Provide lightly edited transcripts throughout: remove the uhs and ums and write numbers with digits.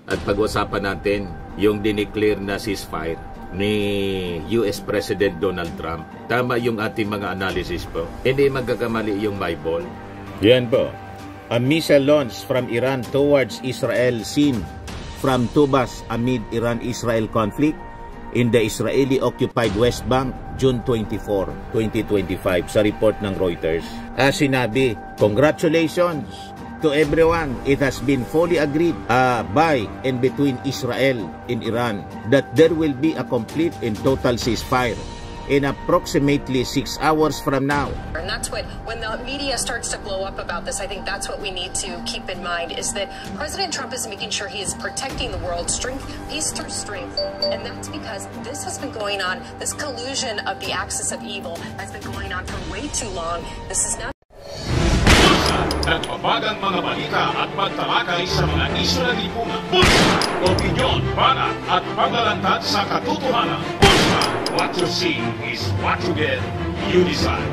At pag-usapan natin yung dineclare na ceasefire ni US President Donald Trump. Tama yung ating mga analysis po. Hindi magkakamali yung Bible. Yan po. A missile launch from Iran towards Israel seen from Tubas amid Iran-Israel conflict in the Israeli-occupied West Bank, June 24, 2025, sa report ng Reuters. Sinabi, congratulations to everyone. It has been fully agreed by and between Israel and Iran that there will be a complete and total ceasefire in approximately 6 hours from now. And that's what, when the media starts to blow up about this, I think that's what we need to keep in mind, is that President Trump is making sure he is protecting the world, peace through strength. And that's because this has been going on, this collusion of the axis of evil has been going on for way too long. This is not nagpapagang mga balita at pagtalakay sa mga isyu na lipunan. Bulsa! Opinyon, banat at paglalantad sa katotohanan. Bulsa! What you see is what you get. You decide.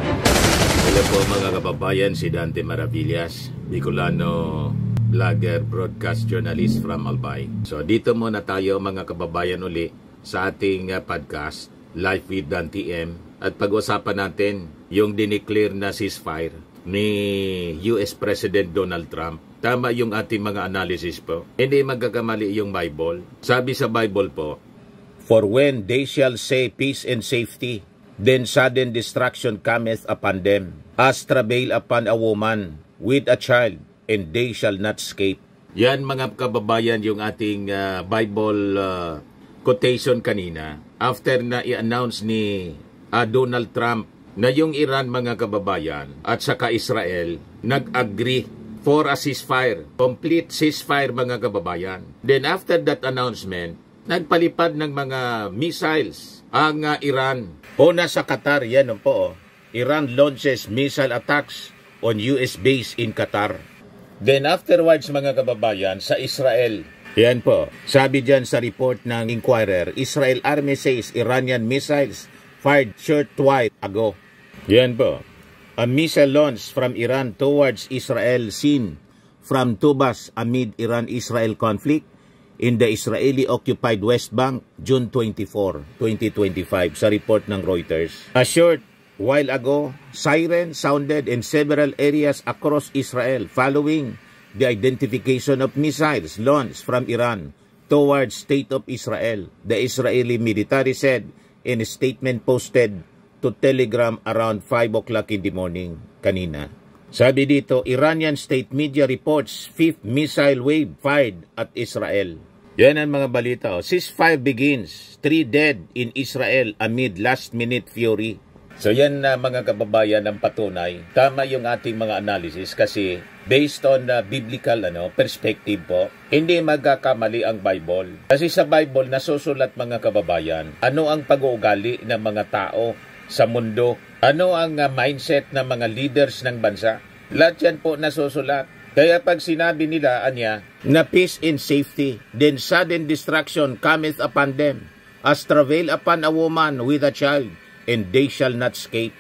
Hello po mga kababayan, si Dante Maravillas, Bicolano, vlogger, broadcast journalist from Albay. So dito muna tayo mga kababayan uli sa ating podcast, Live with Dante M. At pag-usapan natin yung dineclare na ceasefire ni US President Donald Trump. Tama yung ating mga analysis po. Hindi magkakamali yung Bible. Sabi sa Bible po, for when they shall say peace and safety, then sudden destruction cometh upon them, as travail upon a woman with a child, and they shall not escape. Yan mga kababayan yung ating Bible quotation kanina. After na i-announce ni Donald Trump na yung Iran mga kababayan at saka Israel nag-agree for a ceasefire, complete ceasefire mga kababayan. Then after that announcement, nagpalipad ng mga missiles ang Iran. Una sa Qatar, yan po. Iran launches missile attacks on US base in Qatar. Then afterwards mga kababayan, sa Israel, yan po. Sabi dyan sa report ng Inquirer, Israel Army says Iranian missiles fired short while ago. Yan po. A missile launch from Iran towards Israel seen from Tubas amid Iran-Israel conflict in the Israeli-occupied West Bank, June 24, 2025, sa report ng Reuters. A short while ago, siren sounded in several areas across Israel following the identification of missiles launched from Iran towards State of Israel. The Israeli military said in a statement posted to Telegram around 5 o'clock in the morning kanina. Sabi dito, Iranian state media reports 5th missile wave fired at Israel. Yan ang mga balita. Ceasefire begins. 3 dead in Israel amid last-minute fury. So yan na mga kababayan ang patunay. Tama yung ating mga analysis kasi based on biblical perspective po, hindi magkakamali ang Bible. Kasi sa Bible nasusulat mga kababayan, ano ang pag-uugali ng mga tao sa mundo, ano ang mindset ng mga leaders ng bansa. Lahat yan po nasusulat. Kaya pag sinabi nila, na peace and safety, then sudden destruction cometh upon them, as travail upon a woman with a child, and they shall not escape.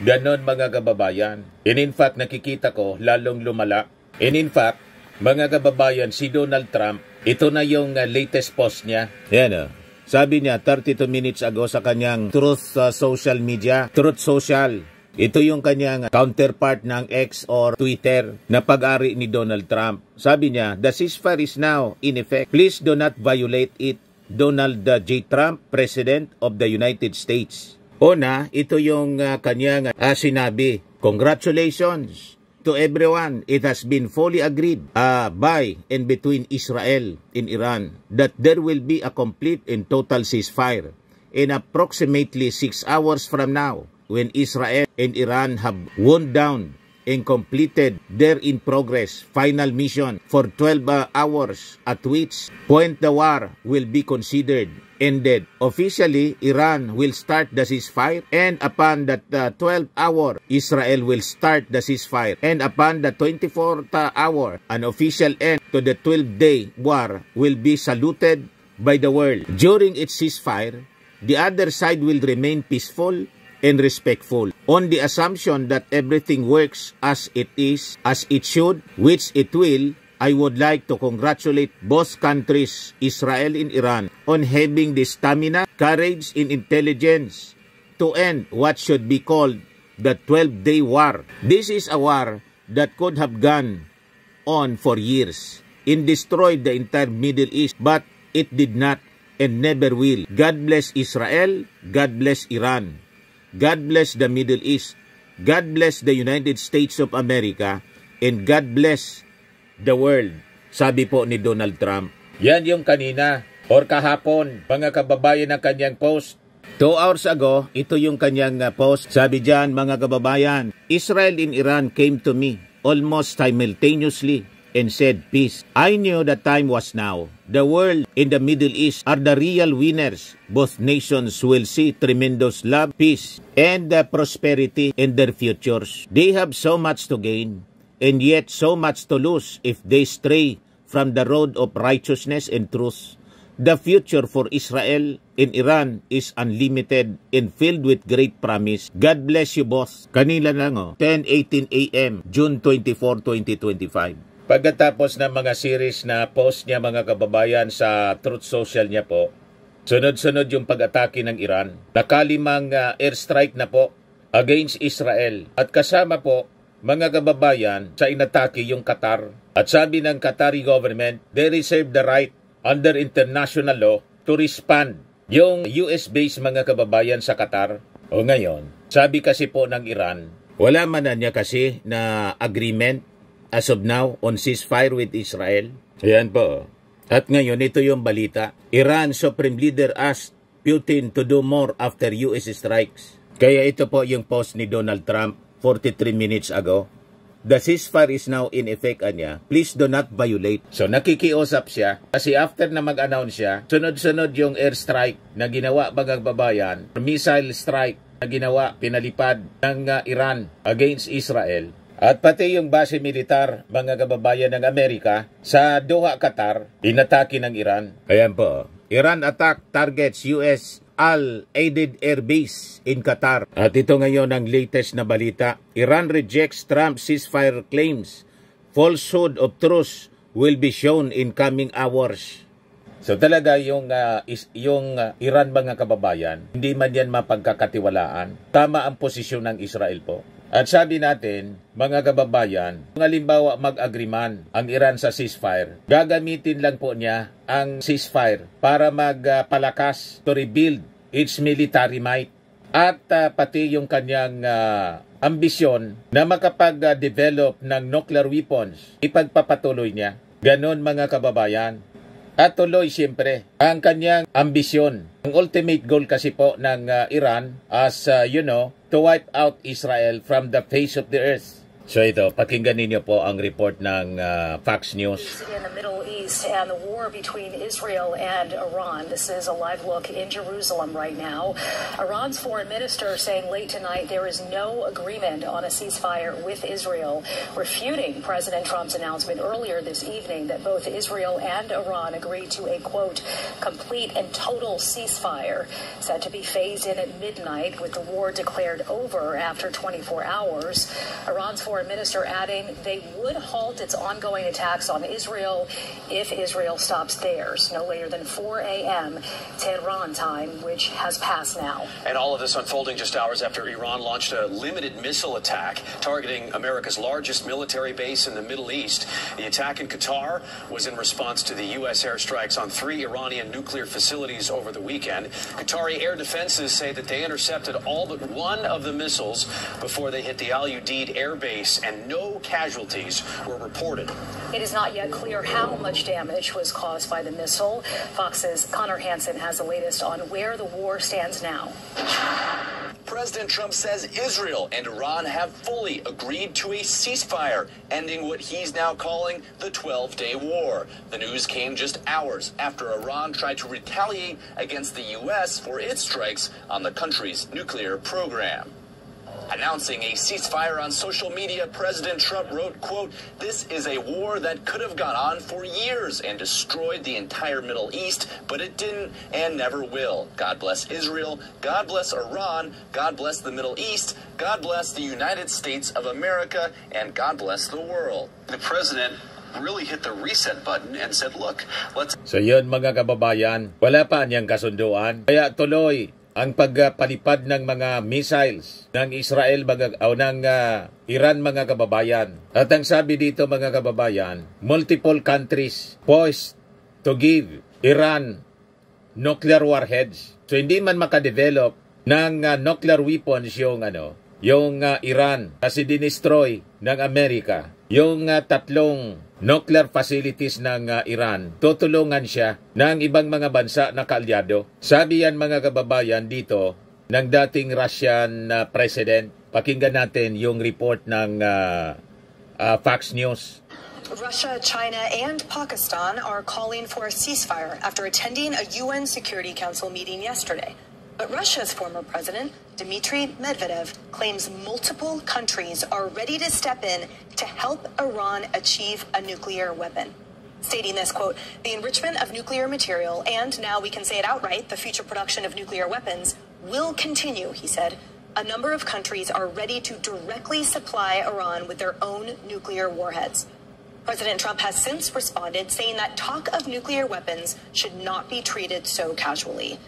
Ganon mga kababayan. And in fact, nakikita ko, lalong lumala. And in fact, mga kababayan, si Donald Trump, ito na yung latest post niya. Yan Sabi niya 32 minutes ago sa kanyang Truth Social media, Truth Social. Ito yung kanyang counterpart ng X or Twitter na pag-ari ni Donald Trump. Sabi niya, the ceasefire is now in effect. Please do not violate it. Donald J. Trump, President of the United States. Una, ito yung kanyang sinabi. Congratulations to everyone. It has been fully agreed by and between Israel and Iran that there will be a complete and total ceasefire in approximately 6 hours from now, when Israel and Iran have wound down and completed their in-progress final mission for 12 hours, at which point the war will be considered ended. Officially, Iran will start the ceasefire, and upon that 12th hour, Israel will start the ceasefire, and upon the 24th hour, an official end to the 12-day war will be saluted by the world. During its ceasefire, the other side will remain peaceful and respectful, on the assumption that everything works as it is, as it should, which it will. I would like to congratulate both countries, Israel and Iran, on having the stamina, courage, and intelligence to end what should be called the 12-day war. This is a war that could have gone on for years and destroyed the entire Middle East, but it did not and never will. God bless Israel, God bless Iran, God bless the Middle East, God bless the United States of America, and God bless the world, sabi po ni Donald Trump. Yan yung kanina or kahapon, mga kababayan, ng kanyang post. 2 hours ago, ito yung kanyang post. Sabi dyan, mga kababayan, Israel and Iran came to me almost simultaneously and said peace. I knew the time was now. The world in the Middle East are the real winners. Both nations will see tremendous love, peace, and prosperity in their futures. They have so much to gain and yet so much to lose if they stray from the road of righteousness and truth. The future for Israel and Iran is unlimited and filled with great promise. God bless you both. Kanila lang 10:18 a.m. June 24, 2025. Pagkatapos ng mga series na post niya, mga kababayan, sa Truth Social niya po, sunod-sunod yung pag-atake ng Iran. Nakalimang airstrike na po against Israel. At kasama po, mga kababayan, sa inatake yung Qatar. At sabi ng Qatari government, they reserve the right under international law to respond. Yung US-based mga kababayan sa Qatar, o ngayon, sabi kasi po ng Iran, wala man na niya kasi na agreement as of now on ceasefire with Israel. Ayan po. At ngayon, ito yung balita. Iran Supreme Leader asked Putin to do more after US strikes. Kaya ito po yung post ni Donald Trump 43 minutes ago. The ceasefire is now in effect, anya. Please do not violate. So nakikiusap siya kasi after na mag-announce siya, sunod-sunod yung airstrike na ginawa, mga kababayan, missile strike na ginawa, pinalipad ng Iran against Israel. At pati yung base militar, mga kababayan ng Amerika, sa Doha, Qatar, inatake ng Iran. Ayan po. Iran attack targets US Al-Aided Air Base in Qatar. At ito ngayon ang latest na balita. Iran rejects Trump's ceasefire claims. Falsehood of truth will be shown in coming hours. So talaga yung Iran, mga kababayan, hindi man yan mapagkakatiwalaan. Tama ang posisyon ng Israel po. At sabi natin, mga kababayan, kung halimbawa mag-agreement ang Iran sa ceasefire, gagamitin lang po niya ang ceasefire para magpalakas to rebuild its military might at pati yung kanyang ambisyon na makapag-develop ng nuclear weapons, ipagpapatuloy niya. Ganon, mga kababayan. At tuloy siyempre ang kanyang ambisyon. Ang ultimate goal kasi po ng Iran as to wipe out Israel from the face of the earth. So ito, pakinggan ninyo po ang report ng Fox News. In the Middle East and the war between Israel and Iran. This is a live look in Jerusalem right now. Iran's foreign minister saying late tonight there is no agreement on a ceasefire with Israel, refuting President Trump's announcement earlier this evening that both Israel and Iran agreed to a, quote, complete and total ceasefire set to be phased in at midnight with the war declared over after 24 hours. Iran's foreign minister adding they would halt its ongoing attacks on Israel if Israel stops theirs no later than 4 a.m. Tehran time, which has passed now. And all of this unfolding just hours after Iran launched a limited missile attack targeting America's largest military base in the Middle East. The attack in Qatar was in response to the U.S. airstrikes on 3 Iranian nuclear facilities over the weekend. Qatari air defenses say that they intercepted all but one of the missiles before they hit the Al Udeid air base, and no casualties were reported. It is not yet clear how much damage was caused by the missile. Fox's Connor Hansen has the latest on where the war stands now. President Trump says Israel and Iran have fully agreed to a ceasefire, ending what he's now calling the 12-day war. The news came just hours after Iran tried to retaliate against the U.S. for its strikes on the country's nuclear program. Announcing a ceasefire on social media, President Trump wrote, quote, "This is a war that could have gone on for years and destroyed the entire Middle East, but it didn't and never will. God bless Israel, God bless Iran, God bless the Middle East, God bless the United States of America, and God bless the world." The president really hit the reset button and said, look, let's... So yun mga kababayan, wala pa niyang kasunduan. Kaya tuloy ang pagpalipad ng mga missiles ng Israel o ng Iran mga kababayan. At ang sabi dito mga kababayan, multiple countries poised to give Iran nuclear warheads. So hindi man makadevelop ng nuclear weapons yung Iran kasi dinestroy ng Amerika. Yung tatlong nuclear facilities ng Iran, tutulungan siya ng ibang mga bansa na kaalyado. Sabi yan mga kababayan dito ng dating Russian President. Pakinggan natin yung report ng Fox News. Russia, China, and Pakistan are calling for a ceasefire after attending a UN Security Council meeting yesterday. But Russia's former president, Dmitry Medvedev, claims multiple countries are ready to step in to help Iran achieve a nuclear weapon. Stating this, quote, the enrichment of nuclear material, and now we can say it outright, the future production of nuclear weapons, will continue, he said. A number of countries are ready to directly supply Iran with their own nuclear warheads. President Trump has since responded, saying that talk of nuclear weapons should not be treated so casually.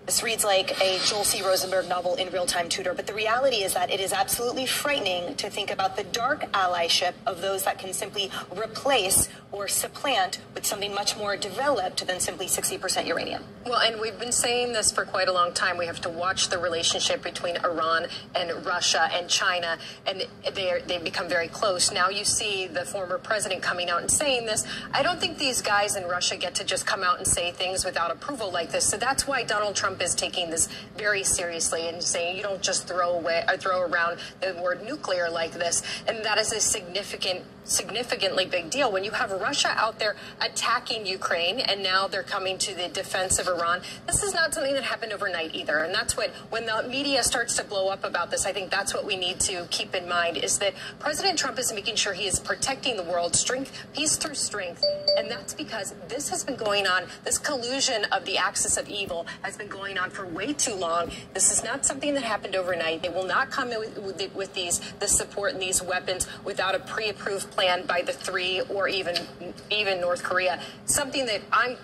This reads like a Joel C. Rosenberg novel in real-time tutor, but the reality is that it is absolutely frightening to think about the dark allyship of those that can simply replace or supplant with something much more developed than simply 60% uranium. Well, and we've been saying this for quite a long time. We have to watch the relationship between Iran and Russia and China, and they've become very close. Now you see the former president coming out and saying this. I don't think these guys in Russia get to just come out and say things without approval like this. So that's why Donald Trump is taking this very seriously and saying you don't just throw around the word nuclear like this. And that is a significantly big deal. When you have Russia out there attacking Ukraine and now they're coming to the defense of Iran, this is not something that happened overnight either. And that's what, when the media starts to blow up about this, I think that's what we need to keep in mind, is that President Trump is making sure he is protecting the world, peace through strength. And that's because this has been going on, this collusion of the axis of evil has been going on for way too long. This is not something that happened overnight. They will not come in with the support and these weapons without a pre-approved plan by the three or even North Korea. Something that I'm,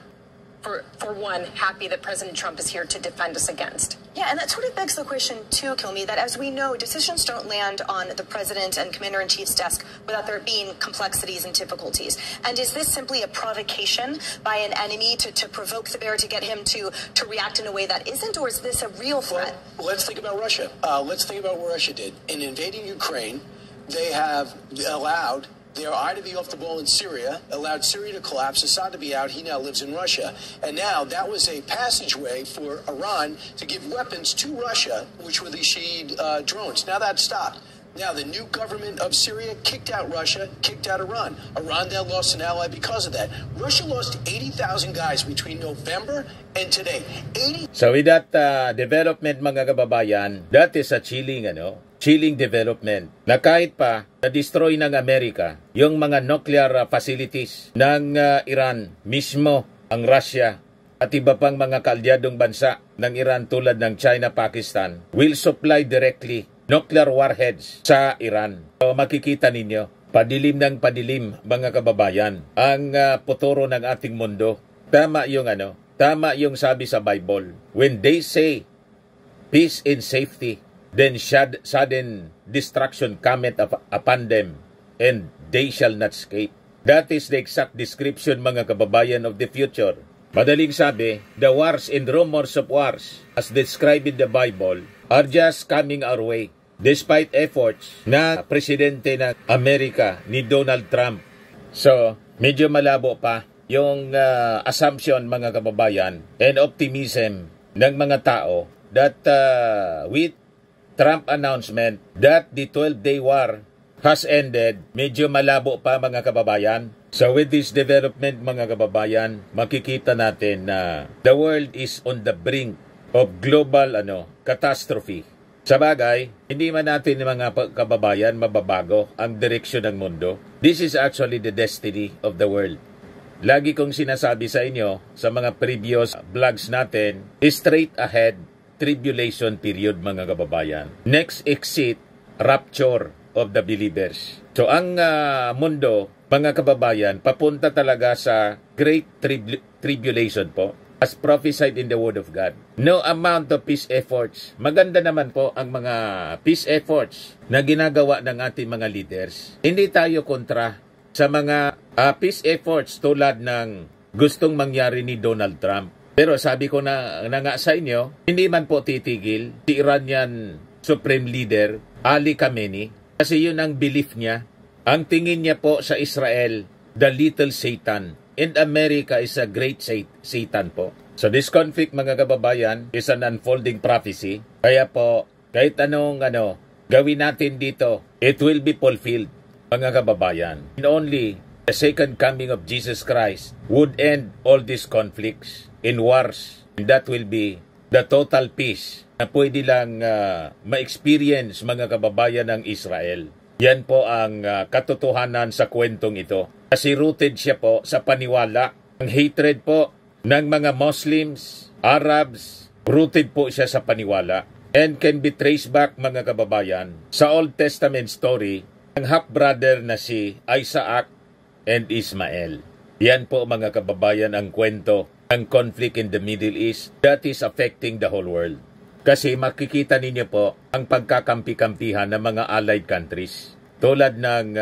for one, happy that President Trump is here to defend us against. Yeah, and that sort of begs the question, too, Kilme, that as we know, decisions don't land on the President and Commander-in-Chief's desk without there being complexities and difficulties. And is this simply a provocation by an enemy to provoke the bear, to get him to react in a way that isn't, or is this a real threat? Well, let's think about Russia. Let's think about what Russia did. In invading Ukraine, they have allowed their eye to be off the ball in Syria, allowed Syria to collapse, Assad to be out. He now lives in Russia. And now that was a passageway for Iran to give weapons to Russia, which were the Shahid drones. Now that stopped. Now the new government of Syria kicked out Russia, kicked out Iran. Iran now lost an ally because of that. Russia lost 80,000 guys between November and today. So with that development mga kababayan, that is a chilling development na kahit pa na-destroy ng Amerika yung mga nuclear facilities ng Iran, mismo ang Russia at iba pang mga kaalyadong bansa ng Iran tulad ng China, Pakistan will supply directly nuclear warheads sa Iran. So makikita ninyo, padilim ng padilim mga kababayan ang futuro ng ating mundo. Tama yung sabi sa Bible. When they say peace and safety, then sudden destruction cometh upon them, and they shall not escape. That is the exact description mga kababayan of the future. Madaling sabi, the wars and rumors of wars as described in the Bible are just coming our way. Despite efforts na presidente ng Amerika ni Donald Trump. So, medyo malabo pa yung assumption mga kababayan and optimism ng mga tao that with Trump announcement that the 12-day war has ended, medyo malabo pa mga kababayan. So with this development mga kababayan, makikita natin na the world is on the brink of global catastrophe. Sa bagay, hindi man natin mga kababayan mababago ang direksyon ng mundo. This is actually the destiny of the world. Lagi kong sinasabi sa inyo sa mga previous vlogs natin, straight ahead tribulation period mga kababayan. Next exit, rapture of the believers. So ang mundo mga kababayan, papunta talaga sa Great Tribulation po, as prophesied in the Word of God. No amount of peace efforts. Maganda naman po ang mga peace efforts na ginagawa ng ating mga leaders. Hindi tayo kontra sa mga peace efforts tulad ng gustong mangyari ni Donald Trump. Pero sabi ko na nga sa inyo, hindi man po titigil si Iranian Supreme Leader Ali Khamenei kasi yun ang belief niya. Ang tingin niya po sa Israel, the little Satan, and America is a great Satan po. So this conflict, mga kababayan, is an unfolding prophecy. Kaya po, kahit anong gawin natin dito, it will be fulfilled, mga kababayan. And only the second coming of Jesus Christ would end all these conflicts in wars. And that will be the total peace na pwede lang ma-experience, mga kababayan ng Israel. Yan po ang katotohanan sa kwentong ito. Kasi rooted siya po sa paniwala. Ang hatred po ng mga Muslims, Arabs, rooted po siya sa paniwala. And can be traced back, mga kababayan, sa Old Testament story, ang half-brother na si Isaac and Ismael. Yan po, mga kababayan, ang kwento ng conflict in the Middle East that is affecting the whole world. Kasi makikita ninyo po ang pagkakampi-kampihan ng mga allied countries. Tulad ng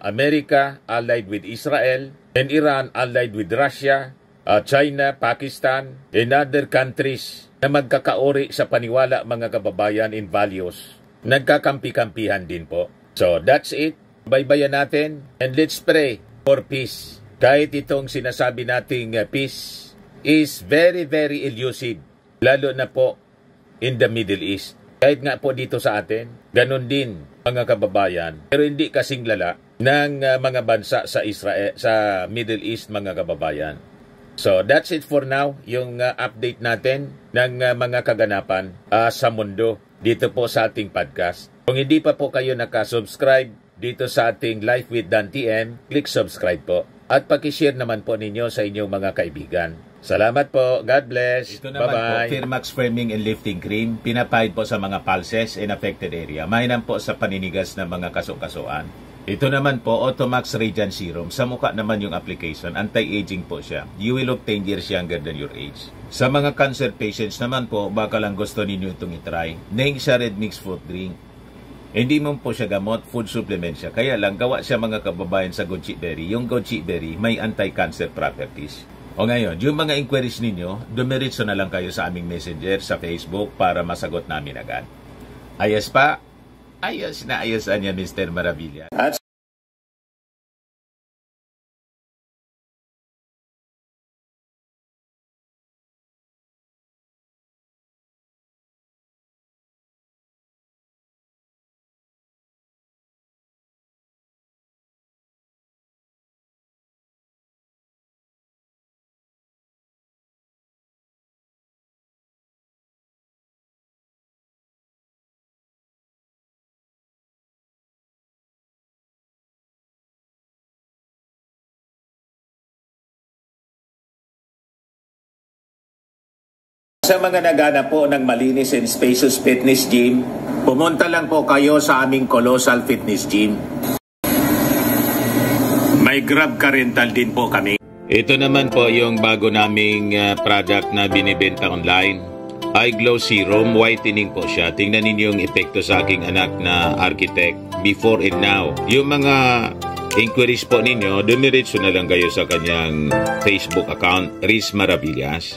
Amerika allied with Israel, and Iran allied with Russia, China, Pakistan, and other countries na magkakauri sa paniwala, mga kababayan, in values. Nagkakampi-kampihan din po. So that's it. Baybayan natin and let's pray for peace. Kahit itong sinasabi nating peace is very, very elusive. Lalo na po in the Middle East. Kahit nga po dito sa atin, ganun din, mga kababayan. Pero hindi kasing lala ng mga bansa sa Israel, sa Middle East, mga kababayan. So that's it for now, yung update natin ng mga kaganapan sa mundo dito po sa ating podcast. Kung hindi pa po kayo nakasubscribe dito sa ating Life with Dan TN, click subscribe po. At pakishare naman po ninyo sa inyong mga kaibigan. Salamat po. God bless. Ito naman bye-bye. po, Firmax Firming and Lifting Cream. Pinapahid po sa mga pulses in affected area. Mainam po sa paninigas ng mga kaso-kasuan. Ito naman po, Automax Radiant Serum. Sa mukha naman yung application. Anti-aging po siya. You will look 10 years younger than your age. Sa mga cancer patients naman po, baka lang gusto ninyo itong itry. Neng siya Red Mix Fruit Drink. Hindi mo po siya gamot, food supplement siya. Kaya lang, gawa siya, mga kababayan, sa goji berry. Yung goji berry may anti-cancer properties. O ngayon, yung mga inquiries ninyo, dumiritso na lang kayo sa aming messenger sa Facebook para masagot namin agad. Ayos pa? Ayos na ayos niya, Mr. Maravilla. At sa mga naghanap po ng malinis and spacious fitness gym, pumunta lang po kayo sa aming Colossal Fitness Gym. May Grab car rental din po kami. Ito naman po yung bago naming product na binibenta online. Eye Glow Serum, whitening po siya. Tingnan ninyo yung epekto sa aking anak na architect before and now. Yung mga inquiries po ninyo, dumiretso na lang kayo sa kanyang Facebook account, Riz Maravillas.